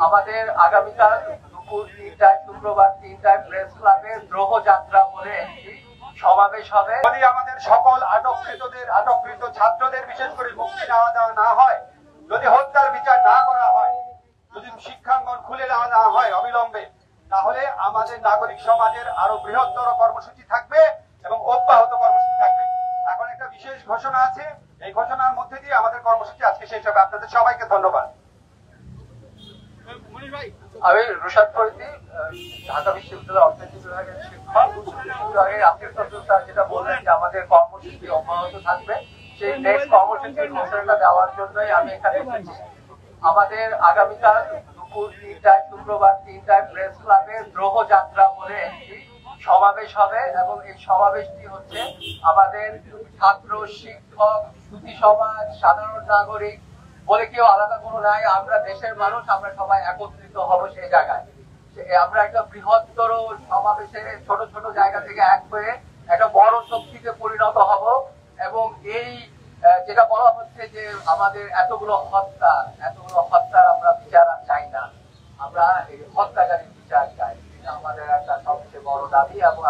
আমাদের আগামীকাল দুপুর 3টায় শুক্রবার 3টায় প্রেস ক্লাবে দ্রোহ যাত্রা বলে একটি সমাবেশ হবে। যদি আমাদের সকল আটককৃত ছাত্রদের বিশেষ করে মুক্তি দেওয়া না হয়, যদি হত্যার বিচার না করা হয়, যদি শিক্ষাঙ্গন খুলে দেওয়া হয় অবিলম্বে, তাহলে আমাদের নাগরিক সমাজের আরো বৃহত্তর কর্মসূচি থাকবে এবং অব্যাহত কর্মসূচি থাকবে। এখন একটা বিশেষ ঘোষণা আছে, এই ঘোষণার মধ্যে দিয়ে আমাদের কর্মসূচি আজকে শেষ হবে। আপনাদের সবাইকে ধন্যবাদ। আমি রুশাদ ফরিদী, ঢাকা বিশ্ববিদ্যালয়ের অর্থনীতি বিভাগের শিক্ষক। একটু আগে আফিফ নজরুল স্যার যেটা বললেন যে আমাদের কর্মসূচি অব্যাহত থাকবে, সেই নেক্সট কর্মসূচির ঘোষণাটা দেওয়ার জন্যই আমি এখানে এসেছি। আমাদের আগামীকাল দুপুর 3টায় শুক্রবার 3টায় প্রেস ক্লাবে দ্রোহ যাত্রা বলে একটি সমাবেশ হবে এবং এই সমাবেশটি হচ্ছে আমাদের ছাত্র, শিক্ষক, সুধী সমাজ, সাধারণ নাগরিক বলে কেউ আলাদা কোনো নাই, আমরা দেশের মানুষ, আমরা সবাই একত্রিত হব সেই জায়গায়। আমরা একটা বৃহত্তর সমাবেশে ছোট ছোট জায়গা থেকে এক হয়ে একটা বড় শক্তিতে পরিণত হব এবং এই যেটা বলা হচ্ছে যে আমাদের এতগুলো হত্যার আমরা বিচার চাই না, আমরা এই হত্যাকারীর বিচার চাই। আমাদের একটা সবচেয়ে বড় দাবি এবং